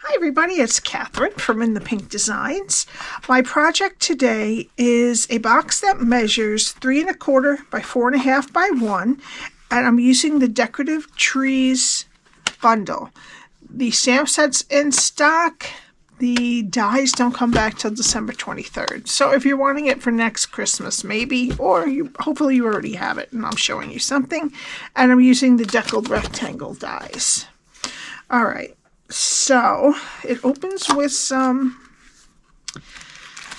Hi everybody, it's Cathryn from In the Pink Designs. My project today is a box that measures 3 1/4 by 4 1/2 by 1, and I'm using the Decorative Trees bundle. The stamp set's in stock. The dies don't come back till December 23rd. So if you're wanting it for next Christmas, maybe, or hopefully you already have it and I'm showing you something. And I'm using the Deckled Rectangle dies. All right. So it opens with some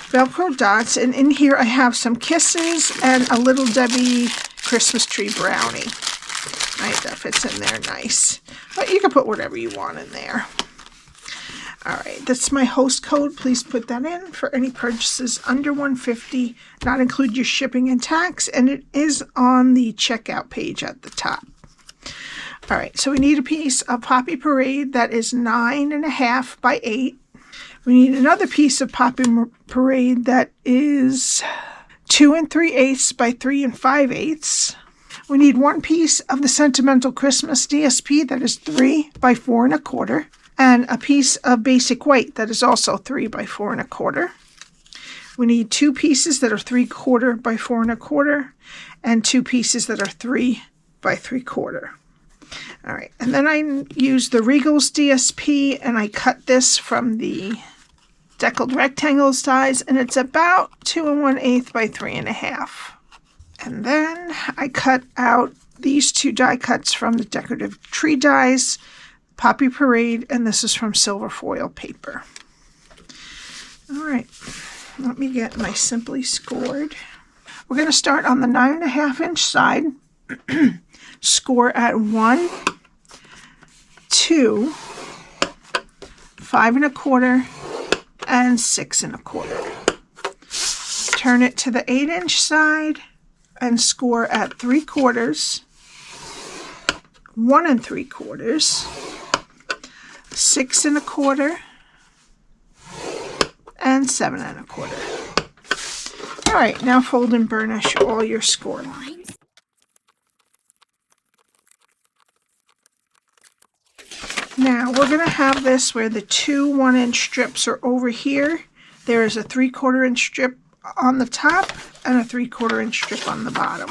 Velcro dots, and in here I have some kisses and a Little Debbie Christmas tree brownie. Right, that fits in there nice. But you can put whatever you want in there. All right, that's my host code. Please put that in for any purchases under $150, not include your shipping and tax, and it is on the checkout page at the top. All right, so we need a piece of Poppy Parade that is 9 1/2 by 8. We need another piece of Poppy Parade that is 2 3/8 by 3 5/8. We need one piece of the Sentimental Christmas DSP that is 3 by 4 1/4, and a piece of Basic White that is also 3 by 4 1/4. We need 2 pieces that are 3/4 by 4 1/4, and 2 pieces that are 3 by 3/4. All right, and then I use the Regals DSP, and I cut this from the Deckled Rectangle dies, and it's about 2 1/8 by 3 1/2. And then I cut out these 2 die cuts from the Decorative Tree dies, Poppy Parade, and this is from silver foil paper. All right, let me get my Simply Scored. We're going to start on the 9 1/2 inch side. Score at 1, 2, 5 1/4, and 6 1/4. Turn it to the 8 inch side and score at 3/4, 1 3/4, 6 1/4, and 7 1/4. All right, now fold and burnish all your score lines. Now we're going to have this where the 2 1-inch strips are over here. There is a 3/4 inch strip on the top and a 3/4 inch strip on the bottom.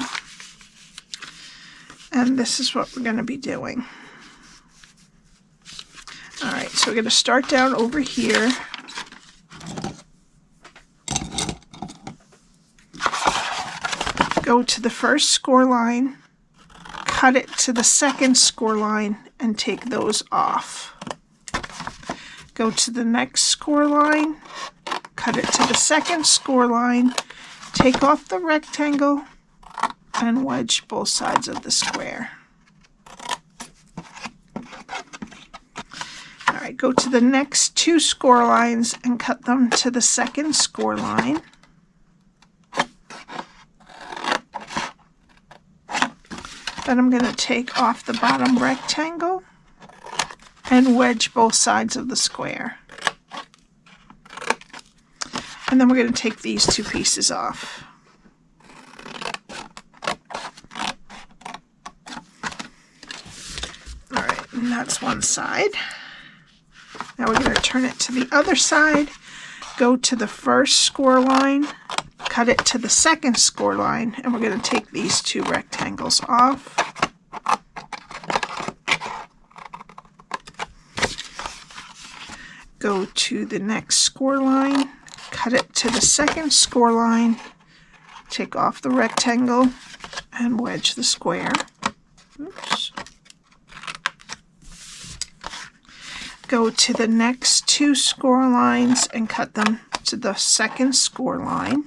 And this is what we're going to be doing. All right, so we're going to start down over here. Go to the first score line, cut it to the second score line, and take those off. Go to the next score line, cut it to the second score line, take off the rectangle, and wedge both sides of the square. All right, go to the next 2 score lines and cut them to the second score line. Then I'm going to take off the bottom rectangle and wedge both sides of the square. And then we're going to take these 2 pieces off. All right, and that's one side. Now we're going to turn it to the other side, go to the first score line, cut it to the second score line, and we're going to take these 2 rectangles off. Go to the next score line, cut it to the second score line, take off the rectangle, and wedge the square. Oops. Go to the next 2 score lines and cut them to the second score line.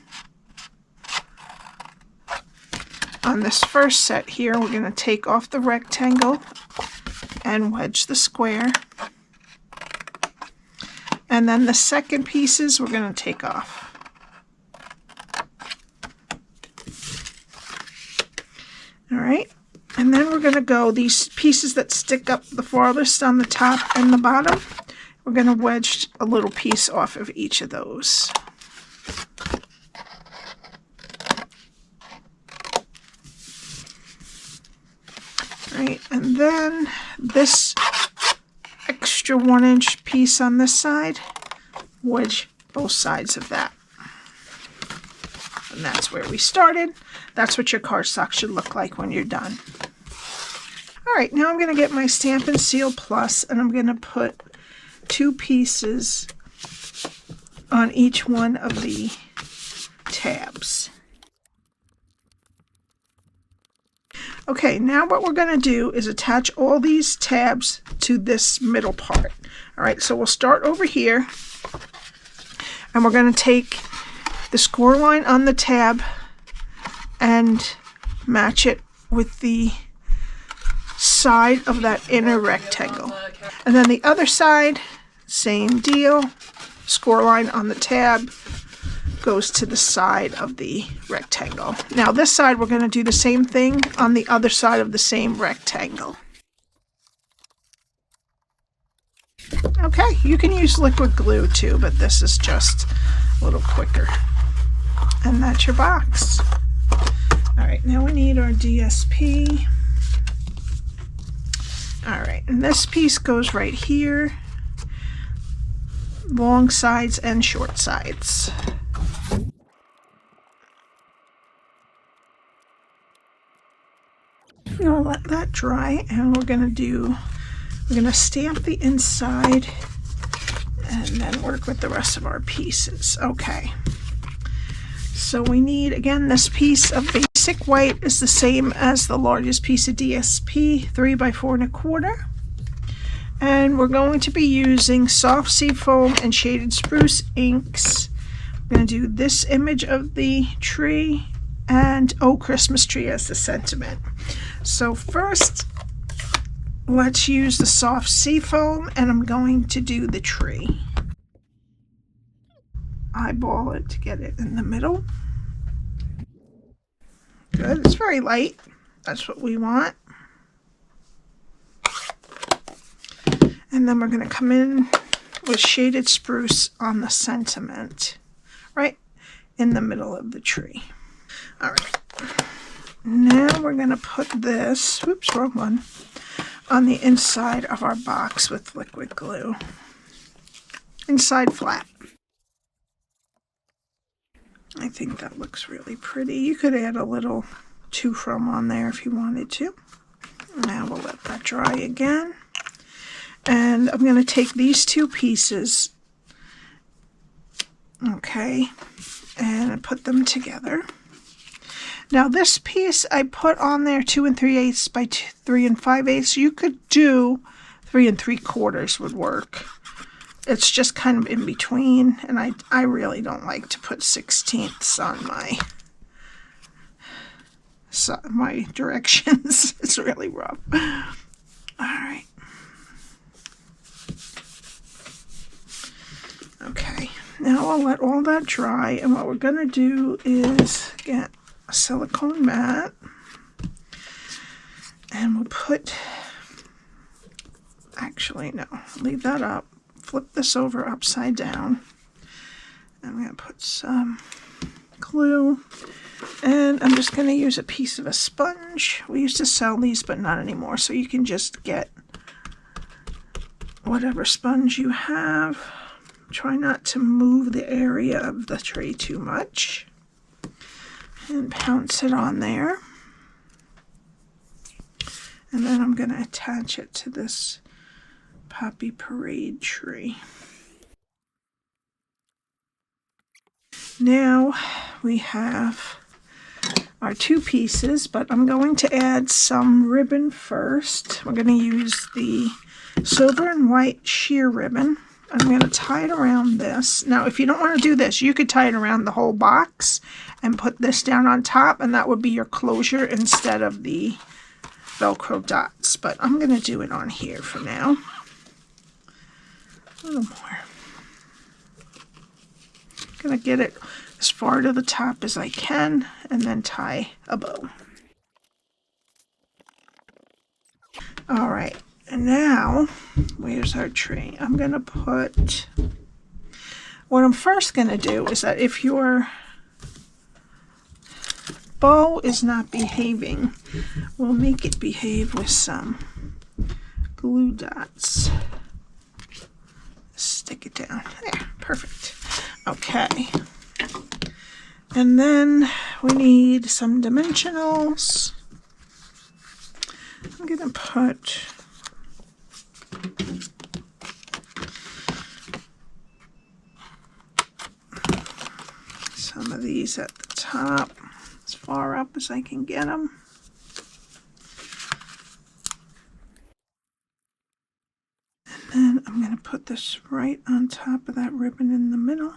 On this first set here, we're going to take off the rectangle and wedge the square. And then the second pieces we're going to take off. All right, and then we're going to go these pieces that stick up the farthest on the top and the bottom. We're going to wedge a little piece off of each of those. Right, and then this extra extra 1-inch piece on this side, wedge both sides of that. And that's where we started. That's what your cardstock should look like when you're done. All right, now I'm going to get my Stampin' Seal Plus, and I'm going to put 2 pieces on each one of the tabs. Okay, now what we're going to do is attach all these tabs to this middle part. All right, so we'll start over here, and we're going to take the score line on the tab and match it with the side of that inner rectangle. And then the other side, same deal, score line on the tab goes to the side of the rectangle. Now this side we're going to do the same thing on the other side of the same rectangle. Okay, you can use liquid glue too, but this is just a little quicker. And that's your box. All right, now we need our DSP. All right, and this piece goes right here, long sides and short sides. I'm gonna let that dry, and we're gonna stamp the inside and then work with the rest of our pieces. Okay, so we need, again, this piece of basic white is the same as the largest piece of DSP, 3 by 4 1/4. And we're going to be using soft seafoam and shaded spruce inks. I'm going to do this image of the tree and Oh Christmas Tree as the sentiment. So first, let's use the soft seafoam, and I'm going to do the tree. Eyeball it to get it in the middle. Good, it's very light. That's what we want. And then we're going to come in with shaded spruce on the sentiment, right in the middle of the tree. All right. Now we're going to put this, oops, wrong one, on the inside of our box with liquid glue. Inside flat. I think that looks really pretty. You could add a little to from on there if you wanted to. Now we'll let that dry again. And I'm going to take these 2 pieces, okay, and put them together. Now this piece I put on there 2 3/8 by 3 5/8. You could do 3 3/4 would work. It's just kind of in between, and I really don't like to put 1/16 on my directions. It's really rough. All right. Okay, now I'll let all that dry, and what we're going to do is get a silicone mat, and we'll put, actually no, leave that up, flip this over upside down, and I'm going to put some glue, and I'm just going to use a piece of a sponge. We used to sell these, but not anymore, so you can just get whatever sponge you have. Try not to move the area of the tray too much, and pounce it on there. And then I'm going to attach it to this Poppy Parade tree. Now we have our 2 pieces, but I'm going to add some ribbon first. We're going to use the silver and white sheer ribbon. I'm going to tie it around this. Now, if you don't want to do this, you could tie it around the whole box and put this down on top, and that would be your closure instead of the Velcro dots. But I'm going to do it on here for now. A little more. I'm going to get it as far to the top as I can, and then tie a bow. All right. And now, where's our tree? I'm going to put, what I'm first going to do is that if your bow is not behaving, we'll make it behave with some glue dots. Okay. And then we need some dimensionals. I'm going to put some of these at the top, as far up as I can get them. And then I'm going to put this right on top of that ribbon in the middle.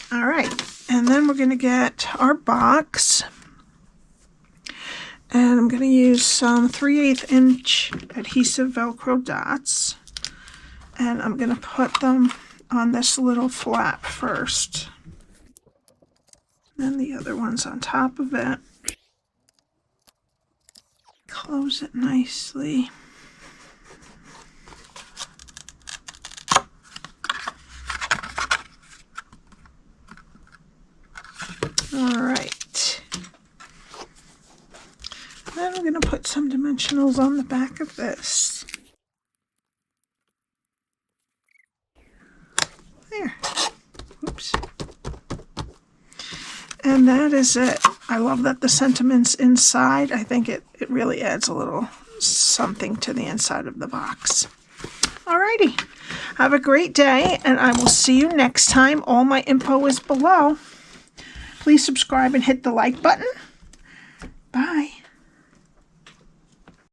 All right, and then we're going to get our box. And I'm going to use some 3/8 inch adhesive Velcro dots. And I'm going to put them on this little flap first. Then the other one's on top of it. Close it nicely. All right. Then I'm going to put some dimensionals on the back of this. There. Oops. And that is it. I love that the sentiment's inside. I think it really adds a little something to the inside of the box. Alrighty. Have a great day, and I will see you next time. All my info is below. Please subscribe and hit the like button. Bye.